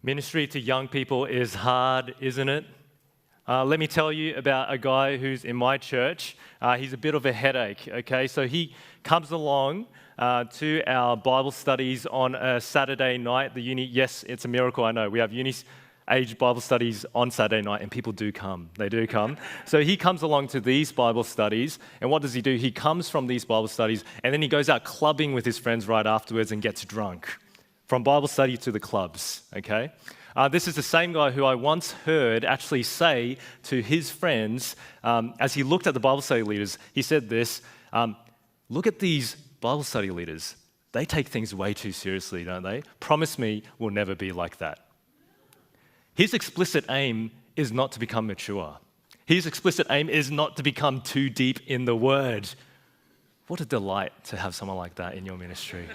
Ministry to young people is hard, isn't it? Let me tell you about a guy who's in my church. He's a bit of a headache, okay? So he comes along to our Bible studies on a Saturday night. The uni, yes, it's a miracle, I know. We have age Bible studies on Saturday night, and people do come. They do come. So he comes along to these Bible studies, and what does he do? He comes from these Bible studies, and then he goes out clubbing with his friends right afterwards and gets drunk. From Bible study to the clubs, okay? This is the same guy who I once heard actually say to his friends, as he looked at the Bible study leaders, he said this, look at these Bible study leaders. They take things way too seriously, don't they? Promise me we'll never be like that. His explicit aim is not to become mature. His explicit aim is not to become too deep in the Word. What a delight to have someone like that in your ministry.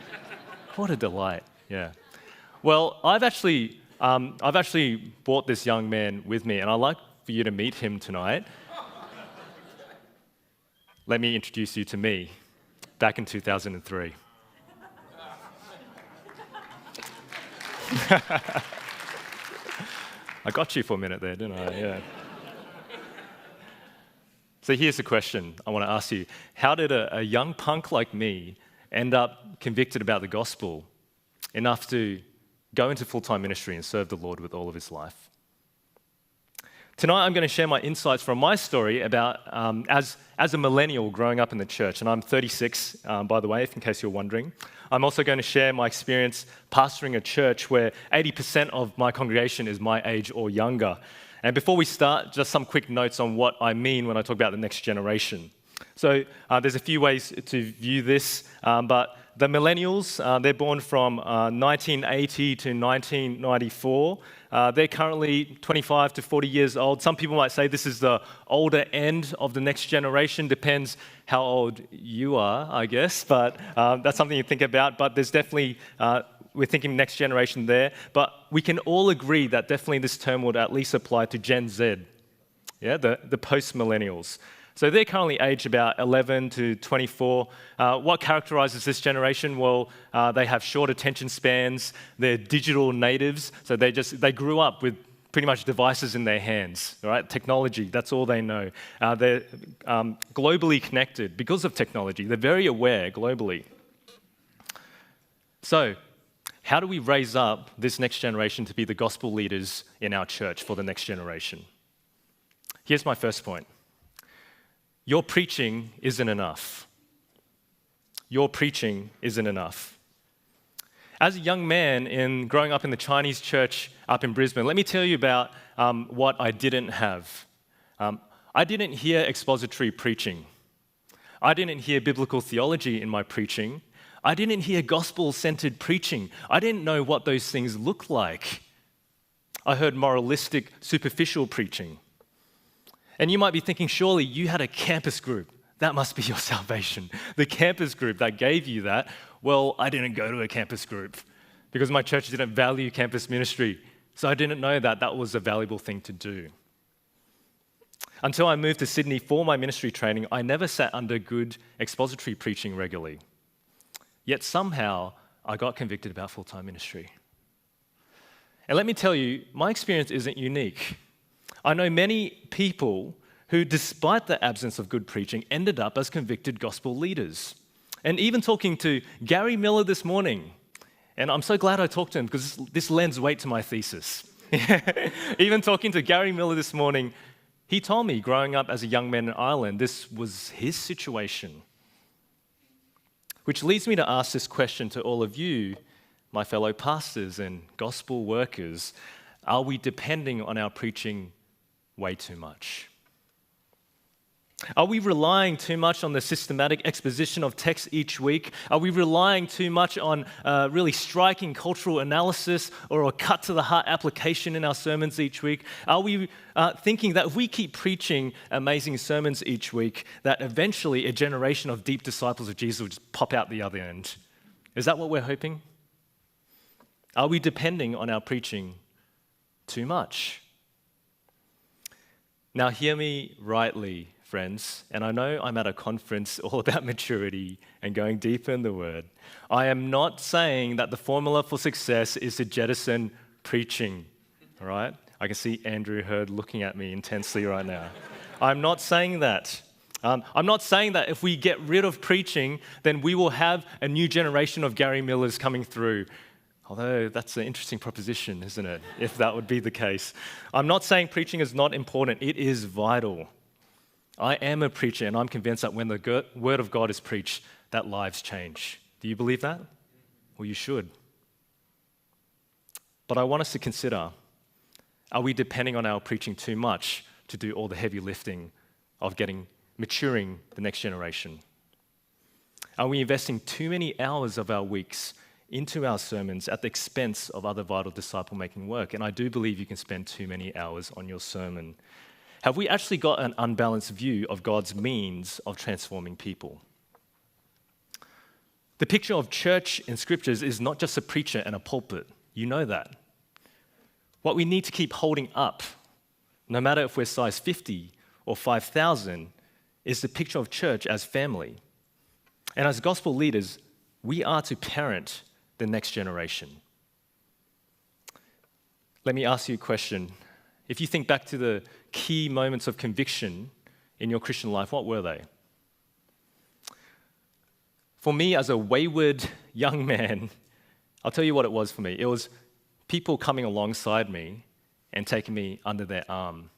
What a delight. Yeah. Well, I've actually brought this young man with me, and I'd like for you to meet him tonight. Let me introduce you to me, back in 2003. I got you for a minute there, didn't I? Yeah. So here's the question I want to ask you. How did a young punk like me end up convicted about the gospel enough to go into full-time ministry and serve the Lord with all of his life? Tonight, I'm going to share my insights from my story about as a millennial growing up in the church, and I'm 36, by the way, in case you're wondering. I'm also going to share my experience pastoring a church where 80% of my congregation is my age or younger. And before we start, just some quick notes on what I mean when I talk about the next generation. So there's a few ways to view this, but the millennials, they're born from 1980 to 1994. They're currently 25 to 40 years old. Some people might say this is the older end of the next generation. Depends how old you are, I guess, but that's something you think about. But there's definitely, we're thinking next generation there. But we can all agree that definitely this term would at least apply to Gen Z, yeah, the post-millennials. So they're currently aged about 11 to 24. What characterizes this generation? Well, they have short attention spans. They're digital natives, so they grew up with pretty much devices in their hands, right? Technology, that's all they know. They're globally connected because of technology. They're very aware globally. So how do we raise up this next generation to be the gospel leaders in our church for the next generation? Here's my first point. Your preaching isn't enough. Your preaching isn't enough. As a young man growing up in the Chinese church up in Brisbane, let me tell you about what I didn't have. I didn't hear expository preaching. I didn't hear biblical theology in my preaching. I didn't hear gospel-centered preaching. I didn't know what those things look like. I heard moralistic, superficial preaching. And you might be thinking, surely you had a campus group. That must be your salvation. The campus group that gave you that. Well, I didn't go to a campus group because my church didn't value campus ministry. So I didn't know that that was a valuable thing to do. Until I moved to Sydney for my ministry training, I never sat under good expository preaching regularly. Yet somehow I got convicted about full-time ministry. And let me tell you, my experience isn't unique. I know many people who, despite the absence of good preaching, ended up as convicted gospel leaders. And even talking to Gary Miller this morning, and I'm so glad I talked to him because this lends weight to my thesis. Even talking to Gary Miller this morning, he told me growing up as a young man in Ireland, this was his situation. Which leads me to ask this question to all of you, my fellow pastors and gospel workers. Are we depending on our preaching way too much? Are we relying too much on the systematic exposition of text each week? Are we relying too much on really striking cultural analysis or a cut-to-the-heart application in our sermons each week? Are we thinking that if we keep preaching amazing sermons each week, that eventually a generation of deep disciples of Jesus will just pop out the other end? Is that what we're hoping? Are we depending on our preaching too much? Now, hear me rightly, friends, and I know I'm at a conference all about maturity and going deeper in the Word. I am not saying that the formula for success is to jettison preaching, all right? I can see Andrew Hurd looking at me intensely right now. I'm not saying that. I'm not saying that if we get rid of preaching, then we will have a new generation of Gary Millers coming through. Although that's an interesting proposition, isn't it? If that would be the case. I'm not saying preaching is not important. It is vital. I am a preacher, and I'm convinced that when the word of God is preached, that lives change. Do you believe that? Well, you should. But I want us to consider, are we depending on our preaching too much to do all the heavy lifting of maturing the next generation? Are we investing too many hours of our weeks into our sermons at the expense of other vital disciple-making work? And I do believe you can spend too many hours on your sermon. Have we actually got an unbalanced view of God's means of transforming people? The picture of church in scriptures is not just a preacher and a pulpit. You know that. What we need to keep holding up, no matter if we're size 50 or 5,000, is the picture of church as family. And as gospel leaders, we are to parent the next generation. Let me ask you a question. If you think back to the key moments of conviction in your Christian life, what were they? For me, as a wayward young man, I'll tell you what it was for me. It was people coming alongside me and taking me under their arm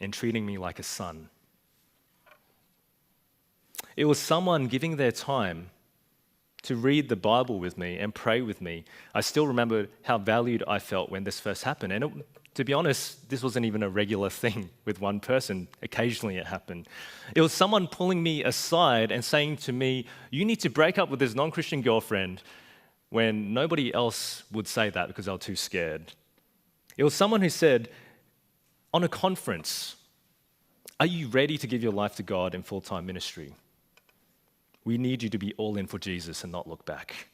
and treating me like a son. It was someone giving their time to read the Bible with me and pray with me. I still remember how valued I felt when this first happened. And to be honest, this wasn't even a regular thing with one person. Occasionally it happened. It was someone pulling me aside and saying to me, you need to break up with this non-Christian girlfriend, when nobody else would say that because they were too scared. It was someone who said, on a conference, are you ready to give your life to God in full-time ministry? We need you to be all in for Jesus and not look back.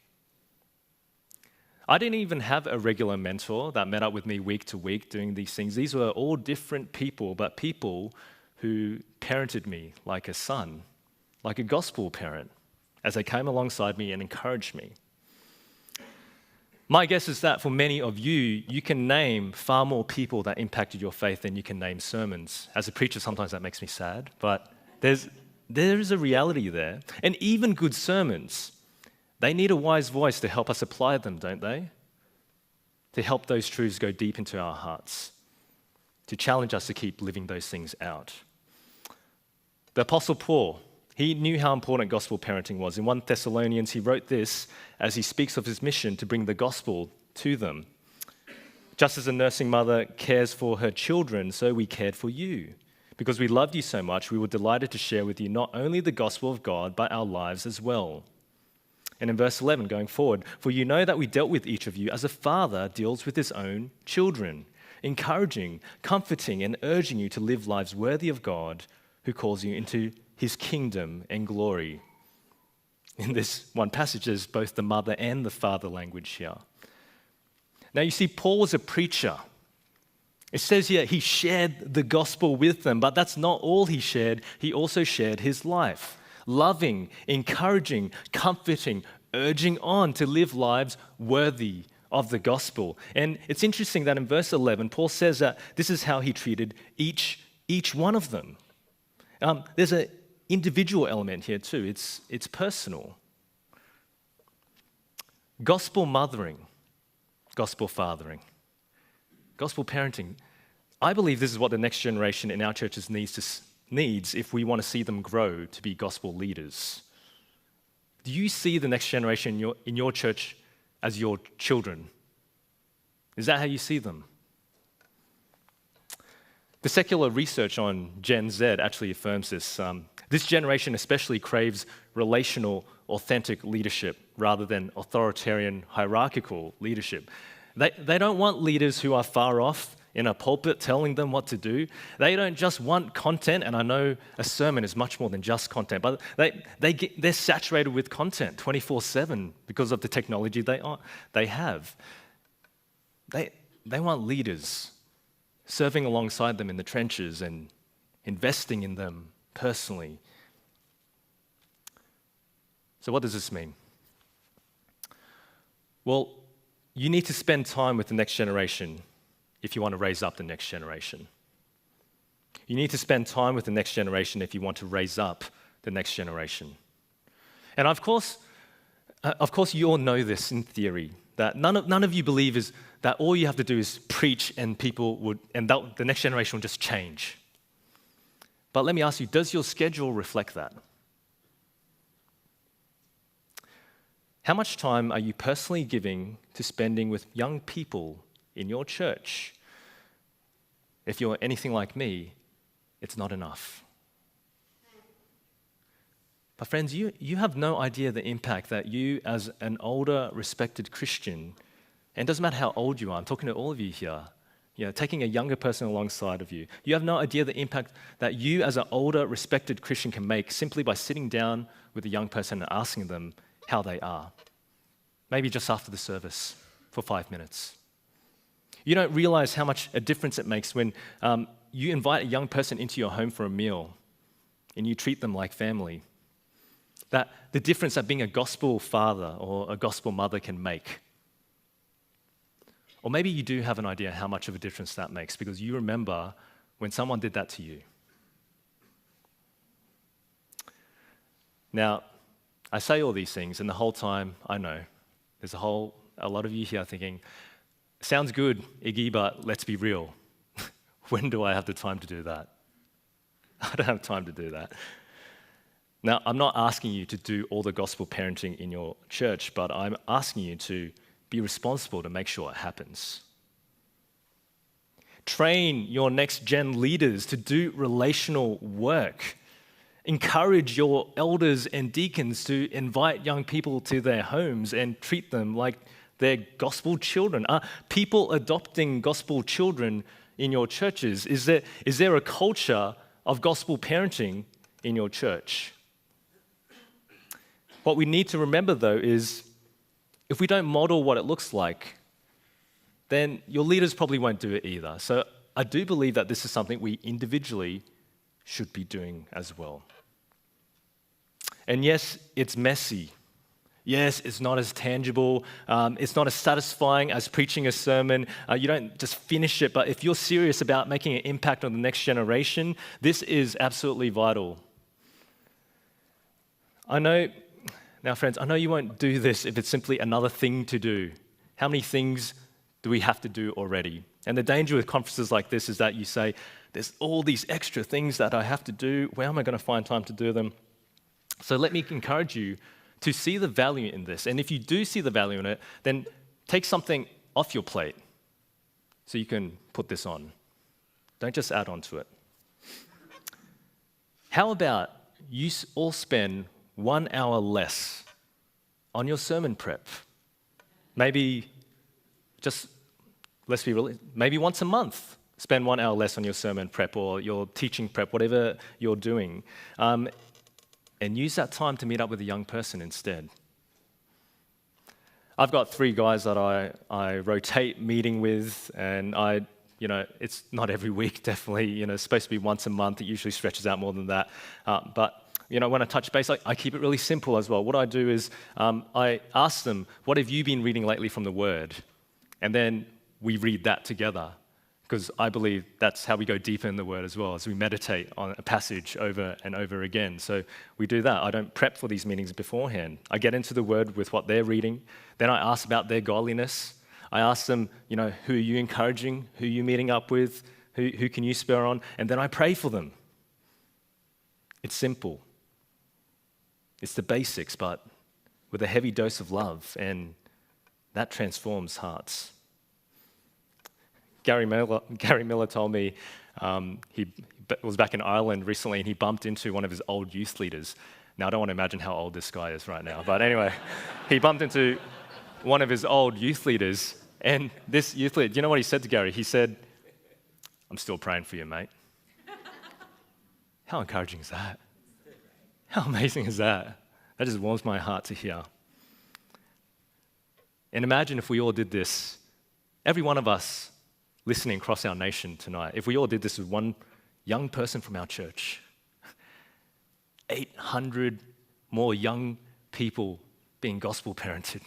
I didn't even have a regular mentor that met up with me week to week doing these things. These were all different people, but people who parented me like a son, like a gospel parent, as they came alongside me and encouraged me. My guess is that for many of you, you can name far more people that impacted your faith than you can name sermons. As a preacher, sometimes that makes me sad, but there is a reality there. And even good sermons, they need a wise voice to help us apply them, don't they? To help those truths go deep into our hearts, to challenge us to keep living those things out. The Apostle Paul, he knew how important gospel parenting was. In 1 Thessalonians, he wrote this as he speaks of his mission to bring the gospel to them. Just as a nursing mother cares for her children, so we cared for you. Because we loved you so much, we were delighted to share with you not only the gospel of God, but our lives as well. And in verse 11, going forward, for you know that we dealt with each of you as a father deals with his own children, encouraging, comforting, and urging you to live lives worthy of God, who calls you into his kingdom and glory. In this one passage, there's both the mother and the father language here. Now you see, Paul was a preacher. It says here he shared the gospel with them, but that's not all he shared. He also shared his life, loving, encouraging, comforting, urging on to live lives worthy of the gospel. And it's interesting that in verse 11, Paul says that this is how he treated each one of them. There's an individual element here too. It's personal. Gospel mothering, gospel fathering, gospel parenting. I believe this is what the next generation in our churches needs if we want to see them grow to be gospel leaders. Do you see the next generation in your church as your children? Is that how you see them? The secular research on Gen Z actually affirms this. This generation especially craves relational, authentic leadership rather than authoritarian, hierarchical leadership. They don't want leaders who are far off in a pulpit telling them what to do. They don't just want content, and I know a sermon is much more than just content, but they're saturated with content 24/7 because of the technology they have. They want leaders serving alongside them in the trenches and investing in them personally. So what does this mean? Well, You need to spend time with the next generation if you want to raise up the next generation. You need to spend time with the next generation if you want to raise up the next generation. And of course, you all know this in theory, that none of you believe is that all you have to do is preach and the next generation will just change. But let me ask you, does your schedule reflect that? How much time are you personally giving to spending with young people in your church? If you're anything like me, it's not enough. But friends, you have no idea the impact that you as an older, respected Christian, and it doesn't matter how old you are, I'm talking to all of you here, taking a younger person alongside of you. You have no idea the impact that you as an older, respected Christian can make simply by sitting down with a young person and asking them how they are. Maybe just after the service for 5 minutes. You don't realize how much a difference it makes when you invite a young person into your home for a meal and you treat them like family. That the difference that being a gospel father or a gospel mother can make. Or maybe you do have an idea how much of a difference that makes because you remember when someone did that to you. Now, I say all these things, and the whole time, I know, there's a lot of you here thinking, sounds good, Iggy, but let's be real. When do I have the time to do that? I don't have time to do that. Now, I'm not asking you to do all the gospel parenting in your church, but I'm asking you to be responsible to make sure it happens. Train your next gen leaders to do relational work. Encourage your elders and deacons to invite young people to their homes and treat them like they're gospel children. Are people adopting gospel children in your churches? Is there a culture of gospel parenting in your church? What we need to remember, though, is if we don't model what it looks like, then your leaders probably won't do it either. So I do believe that this is something we individually should be doing as well. And yes, it's messy. Yes, it's not as tangible. It's not as satisfying as preaching a sermon. You don't just finish it, but if you're serious about making an impact on the next generation, this is absolutely vital. Now friends, I know you won't do this if it's simply another thing to do. How many things do we have to do already? And the danger with conferences like this is that you say, there's all these extra things that I have to do. Where am I going to find time to do them? So let me encourage you to see the value in this. And if you do see the value in it, then take something off your plate so you can put this on. Don't just add on to it. How about you all spend 1 hour less on your sermon prep? Maybe let's be real, maybe once a month, spend 1 hour less on your sermon prep or your teaching prep, whatever you're doing. And use that time to meet up with a young person instead. I've got 3 guys that I rotate meeting with, and it's not every week, definitely. It's supposed to be once a month. It usually stretches out more than that. But when I touch base, I keep it really simple as well. What I do is I ask them, what have you been reading lately from the Word? And then we read that together, because I believe that's how we go deeper in the Word as well, as we meditate on a passage over and over again. So we do that. I don't prep for these meetings beforehand. I get into the Word with what they're reading. Then I ask about their godliness. I ask them, who are you encouraging? Who are you meeting up with? Who can you spur on? And then I pray for them. It's simple. It's the basics, but with a heavy dose of love, and that transforms hearts. Gary Miller told me he was back in Ireland recently and he bumped into one of his old youth leaders. Now, I don't want to imagine how old this guy is right now, but anyway, he bumped into one of his old youth leaders, and this youth leader, do you know what he said to Gary? He said, "I'm still praying for you, mate." How encouraging is that? How amazing is that? That just warms my heart to hear. And imagine if we all did this, every one of us listening across our nation tonight, if we all did this with one young person from our church, 800 more young people being gospel parented,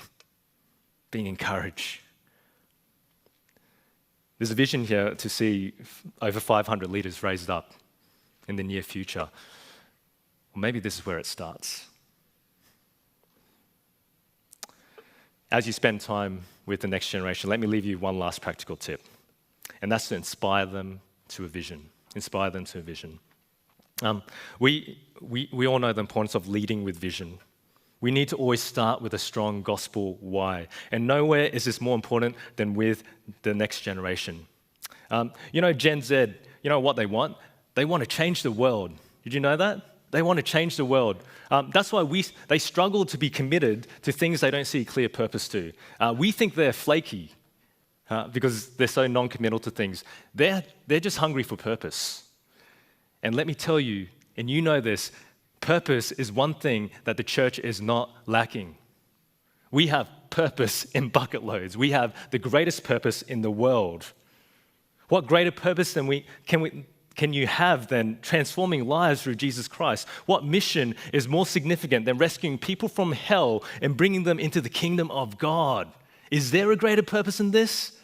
being encouraged, There's a vision here to see over 500 leaders raised up in the near future. Or maybe this is where it starts. As you spend time with the next generation, let me leave you one last practical tip, and that's to inspire them to a vision. Inspire them to a vision. We all know the importance of leading with vision. We need to always start with a strong gospel why. And nowhere is this more important than with the next generation. Gen Z, you know what they want? They want to change the world. Did you know that? They want to change the world. That's why they struggle to be committed to things they don't see a clear purpose to. We think they're flaky because they're so non-committal to things. They're just hungry for purpose. And let me tell you, and you know this, purpose is one thing that the church is not lacking. We have purpose in bucket loads. We have the greatest purpose in the world. What greater purpose can you have than transforming lives through Jesus Christ? What mission is more significant than rescuing people from hell and bringing them into the kingdom of God? Is there a greater purpose in this?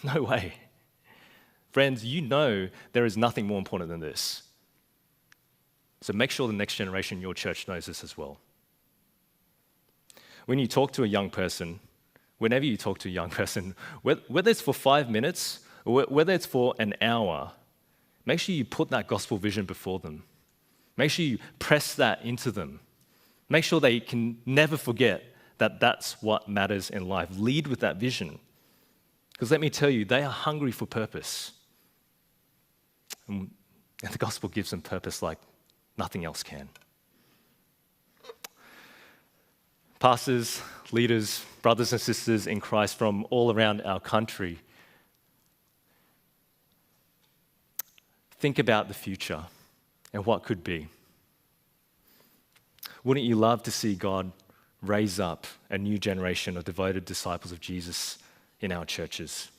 No way. Friends, you know there is nothing more important than this. So make sure the next generation in your church knows this as well. When you talk to a young person, whenever you talk to a young person, whether it's for 5 minutes or whether it's for an hour, make sure you put that gospel vision before them. Make sure you press that into them. Make sure they can never forget that that's what matters in life. Lead with that vision. Because let me tell you, they are hungry for purpose. And the gospel gives them purpose like nothing else can. Pastors, leaders, brothers and sisters in Christ from all around our country, think about the future and what could be. Wouldn't you love to see God raise up a new generation of devoted disciples of Jesus in our churches?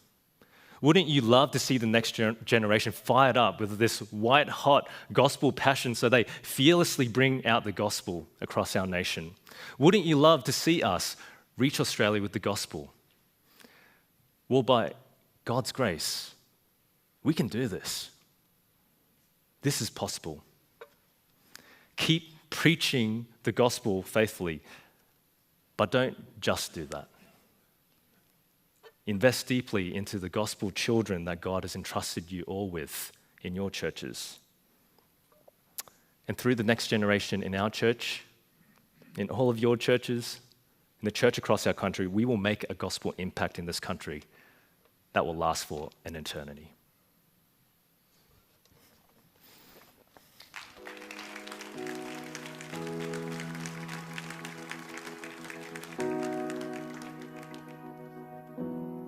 Wouldn't you love to see the next generation fired up with this white-hot gospel passion so they fearlessly bring out the gospel across our nation? Wouldn't you love to see us reach Australia with the gospel? Well, by God's grace, we can do this. This is possible. Keep preaching the gospel faithfully, but don't just do that. Invest deeply into the gospel children that God has entrusted you all with in your churches. And through the next generation in our church, in all of your churches, in the church across our country, we will make a gospel impact in this country that will last for an eternity.